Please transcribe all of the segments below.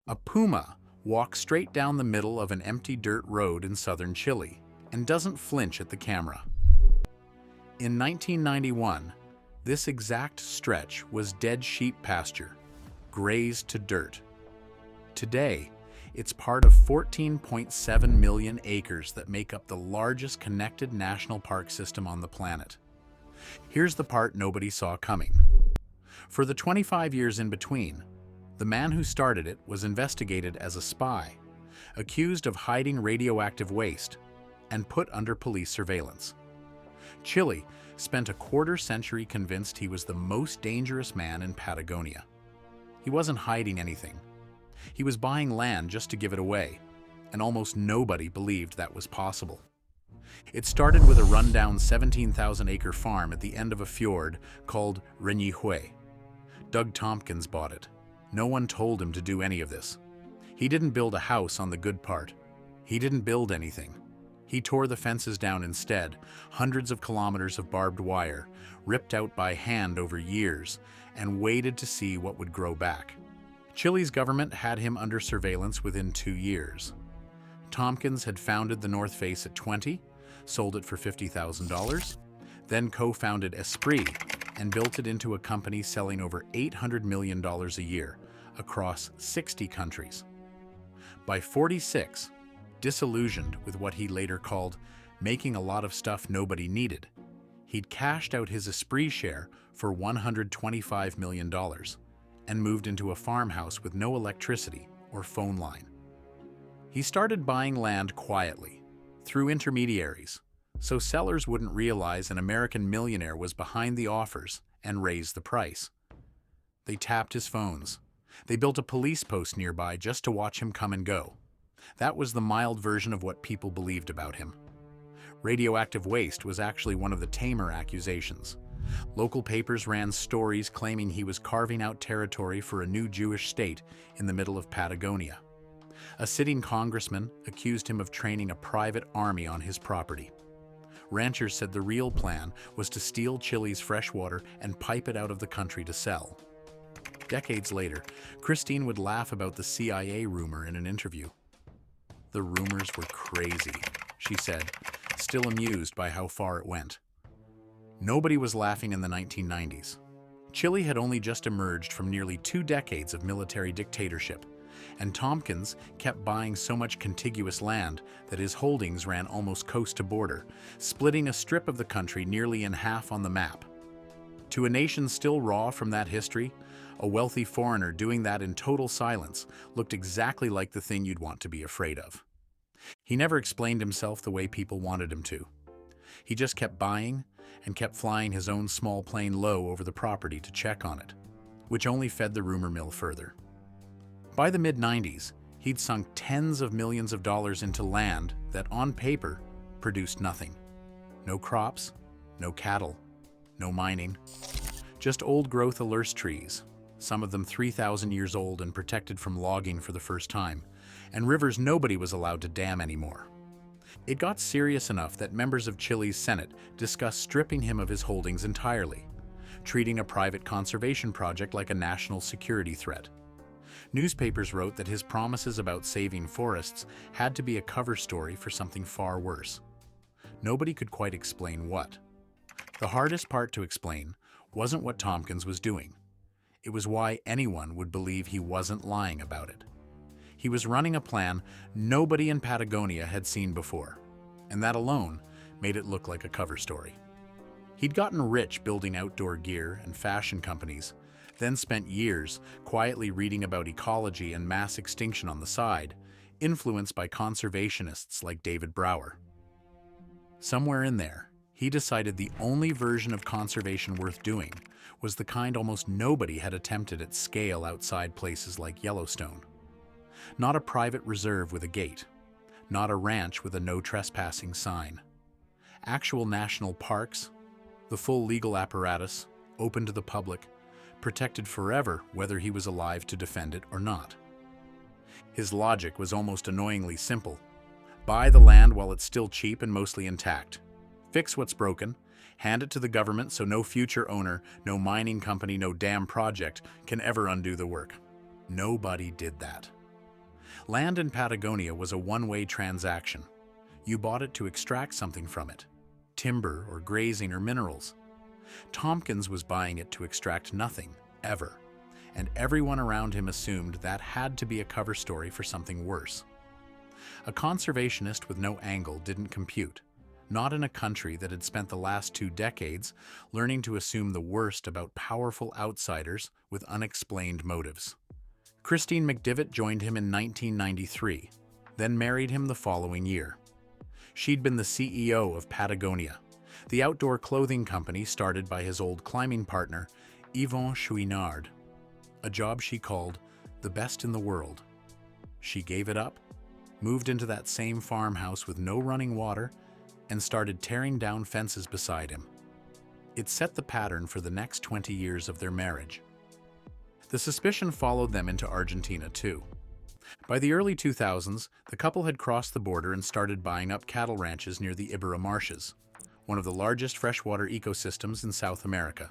A puma walks straight down the middle of an empty dirt road in southern Chile and doesn't flinch at the camera. In 1991, this exact stretch was dead sheep pasture, grazed to dirt. Today, it's part of 14.7 million acres that make up the largest connected national park system on the planet. Here's the part nobody saw coming. For the 25 years in between, the man who started it was investigated as a spy, accused of hiding radioactive waste, and put under police surveillance. Chile spent a quarter-century convinced he was the most dangerous man in Patagonia. He wasn't hiding anything. He was buying land just to give it away, and almost nobody believed that was possible. It started with a rundown 17,000-acre farm at the end of a fjord called Rewilded. Doug Tompkins bought it. No one told him to do any of this. He didn't build a house on the good part. He didn't build anything. He tore the fences down instead, hundreds of kilometers of barbed wire, ripped out by hand over years, and waited to see what would grow back. Chile's government had him under surveillance within 2 years. Tompkins had founded the North Face at 20, sold it for $50,000, then co-founded Esprit and built it into a company selling over $800 million a year across 60 countries. By 46, disillusioned with what he later called making a lot of stuff nobody needed, he'd cashed out his Esprit share for $125 million and moved into a farmhouse with no electricity or phone line. He started buying land quietly, through intermediaries, so sellers wouldn't realize an American millionaire was behind the offers and raised the price. They tapped his phones. They built a police post nearby just to watch him come and go. That was the mild version of what people believed about him. Radioactive waste was actually one of the tamer accusations. Local papers ran stories claiming he was carving out territory for a new Jewish state in the middle of Patagonia. A sitting congressman accused him of training a private army on his property. Ranchers said the real plan was to steal Chile's fresh water and pipe it out of the country to sell. Decades later, Christine would laugh about the CIA rumor in an interview. "The rumors were crazy," she said, still amused by how far it went. Nobody was laughing in the 1990s. Chile had only just emerged from nearly 2 decades of military dictatorship, and Tompkins kept buying so much contiguous land that his holdings ran almost coast to border, splitting a strip of the country nearly in half on the map. To a nation still raw from that history, a wealthy foreigner doing that in total silence looked exactly like the thing you'd want to be afraid of. He never explained himself the way people wanted him to. He just kept buying and kept flying his own small plane low over the property to check on it, which only fed the rumor mill further. By the mid-90s, he'd sunk tens of millions of dollars into land that, on paper, produced nothing. No crops, no cattle, no mining. Just old-growth alerce trees, some of them 3,000 years old and protected from logging for the first time, and rivers nobody was allowed to dam anymore. It got serious enough that members of Chile's Senate discussed stripping him of his holdings entirely, treating a private conservation project like a national security threat. Newspapers wrote that his promises about saving forests had to be a cover story for something far worse. Nobody could quite explain what. The hardest part to explain wasn't what Tompkins was doing. It was why anyone would believe he wasn't lying about it. He was running a plan nobody in Patagonia had seen before, and that alone made it look like a cover story. He'd gotten rich building outdoor gear and fashion companies, then spent years quietly reading about ecology and mass extinction on the side, influenced by conservationists like David Brower. Somewhere in there, he decided the only version of conservation worth doing was the kind almost nobody had attempted at scale outside places like Yellowstone. Not a private reserve with a gate, not a ranch with a no trespassing sign. Actual national parks, the full legal apparatus, open to the public, protected forever whether he was alive to defend it or not. His logic was almost annoyingly simple. Buy the land while it's still cheap and mostly intact. Fix what's broken, hand it to the government so no future owner, no mining company, no dam project can ever undo the work. Nobody did that. Land in Patagonia was a one-way transaction. You bought it to extract something from it, timber or grazing or minerals. Tompkins was buying it to extract nothing, ever, and everyone around him assumed that had to be a cover story for something worse. A conservationist with no angle didn't compute, not in a country that had spent the last 2 decades learning to assume the worst about powerful outsiders with unexplained motives. Christine McDivitt joined him in 1993, then married him the following year. She'd been the CEO of Patagonia, the outdoor clothing company started by his old climbing partner, Yvon Chouinard, a job she called the best in the world. She gave it up, moved into that same farmhouse with no running water, and started tearing down fences beside him. It set the pattern for the next 20 years of their marriage. The suspicion followed them into Argentina too. By the early 2000s, the couple had crossed the border and started buying up cattle ranches near the Ibarra marshes, one of the largest freshwater ecosystems in South America,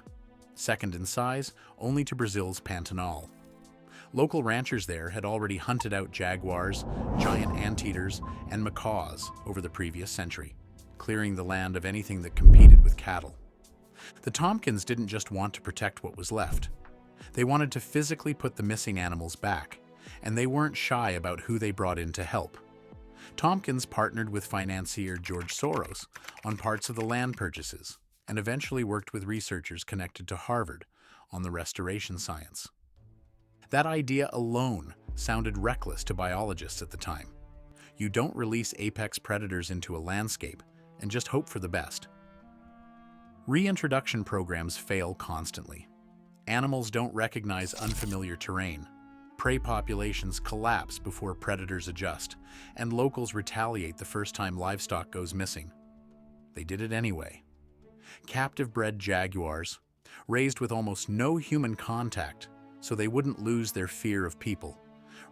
second in size only to Brazil's Pantanal. Local ranchers there had already hunted out jaguars, giant anteaters, and macaws over the previous century, clearing the land of anything that competed with cattle. The Tompkins didn't just want to protect what was left. They wanted to physically put the missing animals back, and they weren't shy about who they brought in to help. Tompkins partnered with financier George Soros on parts of the land purchases, and eventually worked with researchers connected to Harvard on the restoration science. That idea alone sounded reckless to biologists at the time. You don't release apex predators into a landscape and just hope for the best. Reintroduction programs fail constantly. Animals don't recognize unfamiliar terrain. Prey populations collapse before predators adjust, and locals retaliate the first time livestock goes missing. They did it anyway. Captive-bred jaguars, raised with almost no human contact so they wouldn't lose their fear of people,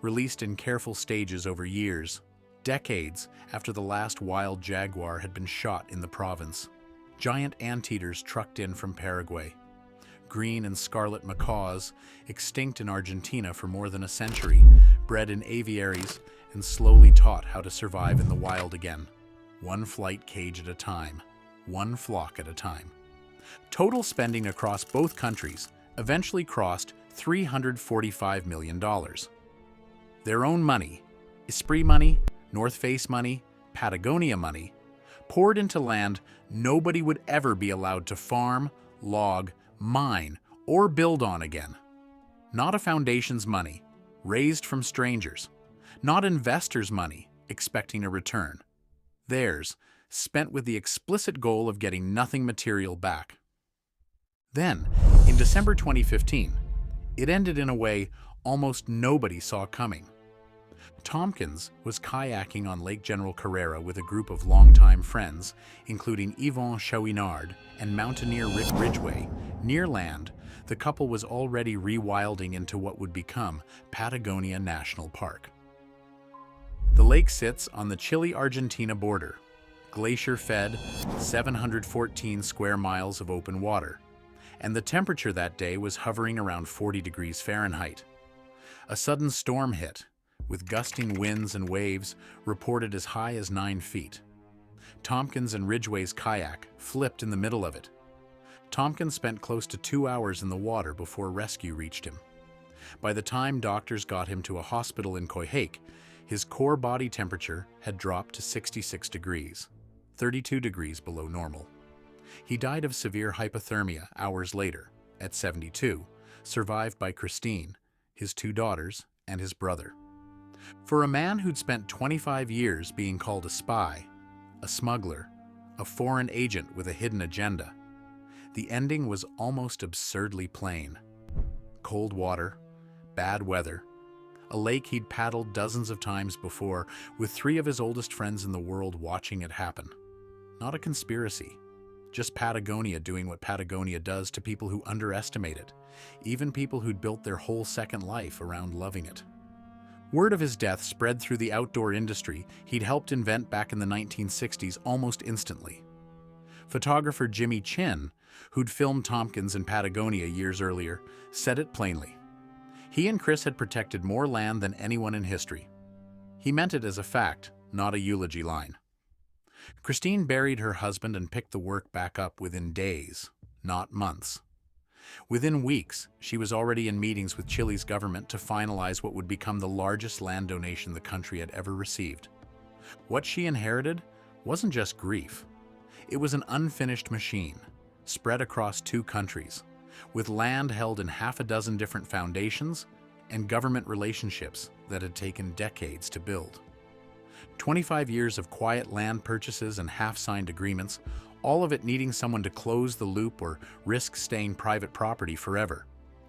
released in careful stages over years, decades after the last wild jaguar had been shot in the province. Giant anteaters trucked in from Paraguay. Green and scarlet macaws, extinct in Argentina for more than a century, bred in aviaries and slowly taught how to survive in the wild again. One flight cage at a time, one flock at a time. Total spending across both countries eventually crossed $345 million. Their own money, Esprit money, North Face money, Patagonia money, poured into land nobody would ever be allowed to farm, log, mine, or build on again. Not a foundation's money, raised from strangers. Not investors' money, expecting a return. Theirs, spent with the explicit goal of getting nothing material back. Then, in December 2015, it ended in a way almost nobody saw coming. Tompkins was kayaking on Lake General Carrera with a group of longtime friends, including Yvon Chouinard and mountaineer Rick Ridgway. Near land, the couple was already rewilding into what would become Patagonia National Park. The lake sits on the Chile-Argentina border, glacier-fed, 714 square miles of open water, and the temperature that day was hovering around 40 degrees Fahrenheit. A sudden storm hit, with gusting winds and waves reported as high as 9 feet. Tompkins and Ridgway's kayak flipped in the middle of it. Tompkins spent close to 2 hours in the water before rescue reached him. By the time doctors got him to a hospital in Coyhaique, his core body temperature had dropped to 66 degrees, 32 degrees below normal. He died of severe hypothermia hours later, at 72, survived by Christine, his 2 daughters, and his brother. For a man who'd spent 25 years being called a spy, a smuggler, a foreign agent with a hidden agenda, the ending was almost absurdly plain. Cold water, bad weather, a lake he'd paddled dozens of times before, with 3 of his oldest friends in the world watching it happen. Not a conspiracy, just Patagonia doing what Patagonia does to people who underestimate it, even people who'd built their whole second life around loving it. Word of his death spread through the outdoor industry he'd helped invent back in the 1960s almost instantly. Photographer Jimmy Chin, who'd filmed Tompkins in Patagonia years earlier, said it plainly. He and Chris had protected more land than anyone in history. He meant it as a fact, not a eulogy line. Christine buried her husband and picked the work back up within days, not months. Within weeks, she was already in meetings with Chile's government to finalize what would become the largest land donation the country had ever received. What she inherited wasn't just grief. It was an unfinished machine, spread across 2 countries, with land held in half a dozen different foundations and government relationships that had taken decades to build. 25 years of quiet land purchases and half-signed agreements, all of it needing someone to close the loop or risk staying private property forever,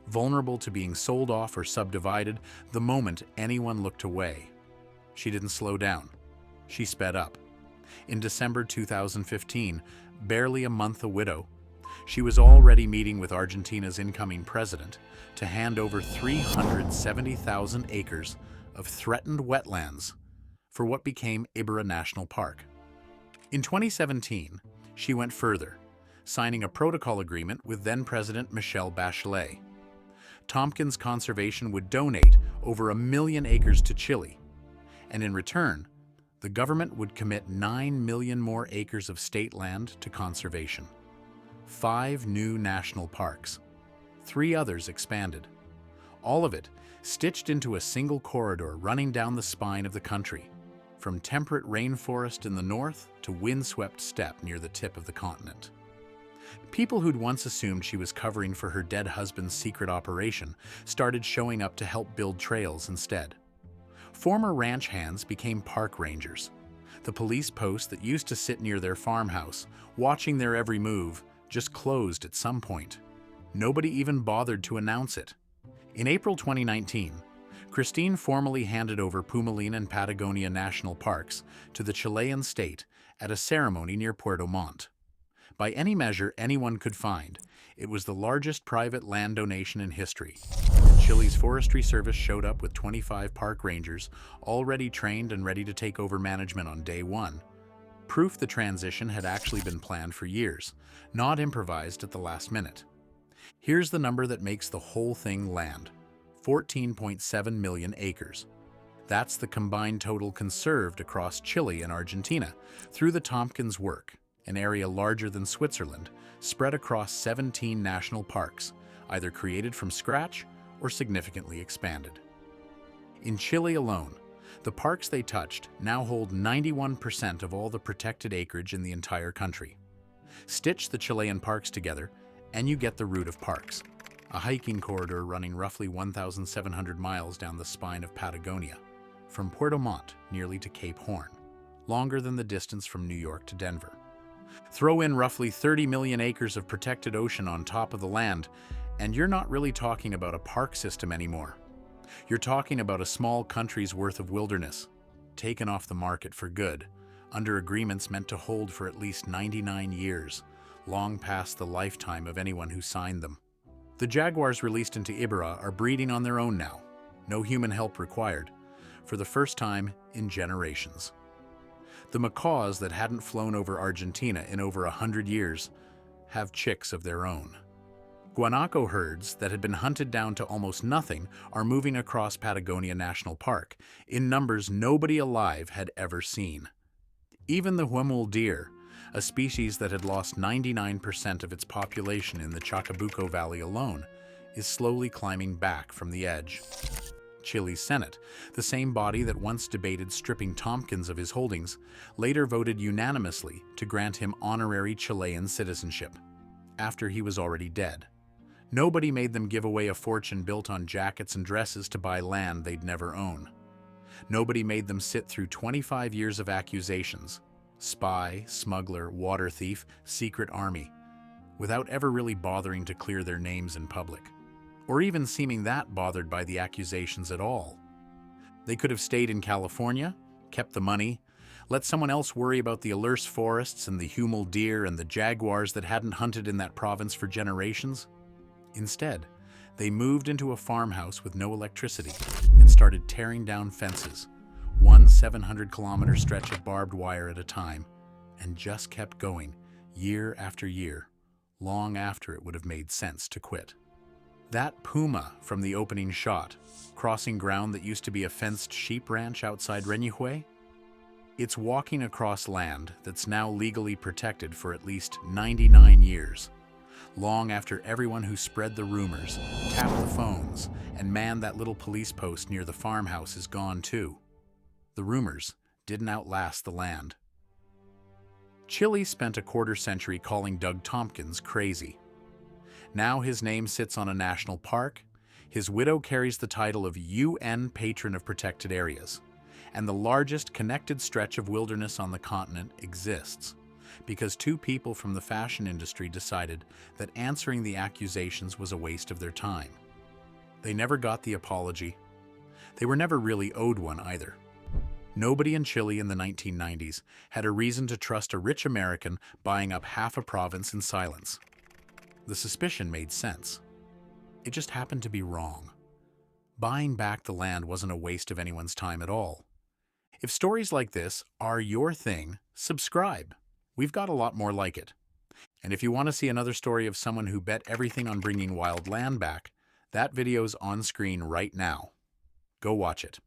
vulnerable to being sold off or subdivided the moment anyone looked away. She didn't slow down. She sped up. In December 2015, barely a month a widow, she was already meeting with Argentina's incoming president to hand over 370,000 acres of threatened wetlands for what became Ibarra National Park. In 2017, she went further, signing a protocol agreement with then-President Michelle Bachelet. Tompkins Conservation would donate over 1 million acres to Chile, and in return, the government would commit 9 million more acres of state land to conservation. 5 new national parks. 3 others expanded. All of it stitched into a single corridor running down the spine of the country, from temperate rainforest in the north to windswept steppe near the tip of the continent. People who'd once assumed she was covering for her dead husband's secret operation started showing up to help build trails instead. Former ranch hands became park rangers. The police post that used to sit near their farmhouse, watching their every move, just closed at some point. Nobody even bothered to announce it. In April 2019, Christine formally handed over Pumalín and Patagonia national parks to the Chilean state at a ceremony near Puerto Montt. By any measure anyone could find, it was the largest private land donation in history. And Chile's Forestry Service showed up with 25 park rangers, already trained and ready to take over management on day 1. Proof the transition had actually been planned for years, not improvised at the last minute. Here's the number that makes the whole thing land: 14.7 million acres. That's the combined total conserved across Chile and Argentina through the Tompkins work, an area larger than Switzerland, spread across 17 national parks, either created from scratch or significantly expanded. In Chile alone, the parks they touched now hold 91% of all the protected acreage in the entire country. Stitch the Chilean parks together, and you get the route of parks, a hiking corridor running roughly 1,700 miles down the spine of Patagonia, from Puerto Montt nearly to Cape Horn, longer than the distance from New York to Denver. Throw in roughly 30 million acres of protected ocean on top of the land, and you're not really talking about a park system anymore. You're talking about a small country's worth of wilderness, taken off the market for good, under agreements meant to hold for at least 99 years, long past the lifetime of anyone who signed them. The jaguars released into Ibarra are breeding on their own now, no human help required, for the first time in generations. The macaws that hadn't flown over Argentina in over 100 years have chicks of their own. Guanaco herds that had been hunted down to almost nothing are moving across Patagonia National Park in numbers nobody alive had ever seen. Even the huemul deer, a species that had lost 99% of its population in the Chacabuco Valley alone, is slowly climbing back from the edge. Chile's Senate, the same body that once debated stripping Tompkins of his holdings, later voted unanimously to grant him honorary Chilean citizenship, after he was already dead. Nobody made them give away a fortune built on jackets and dresses to buy land they'd never own. Nobody made them sit through 25 years of accusations, spy, smuggler, water thief, secret army, without ever really bothering to clear their names in public, or even seeming that bothered by the accusations at all. They could have stayed in California, kept the money, let someone else worry about the Alurse forests and the huemul deer and the jaguars that hadn't hunted in that province for generations. Instead, they moved into a farmhouse with no electricity and started tearing down fences, one 700-kilometer stretch of barbed wire at a time, and just kept going, year after year, long after it would have made sense to quit. That puma from the opening shot, crossing ground that used to be a fenced sheep ranch outside Renihue, it's walking across land that's now legally protected for at least 99 years, long after everyone who spread the rumors, tapped the phones, and manned that little police post near the farmhouse is gone too. The rumors didn't outlast the land. Chile spent a quarter-century calling Doug Tompkins crazy. Now his name sits on a national park, his widow carries the title of UN Patron of Protected Areas, and the largest connected stretch of wilderness on the continent exists because two people from the fashion industry decided that answering the accusations was a waste of their time. They never got the apology. They were never really owed one either. Nobody in Chile in the 1990s had a reason to trust a rich American buying up half a province in silence. The suspicion made sense. It just happened to be wrong. Buying back the land wasn't a waste of anyone's time at all. If stories like this are your thing, subscribe. We've got a lot more like it. And if you want to see another story of someone who bet everything on bringing wild land back, that video's on screen right now. Go watch it.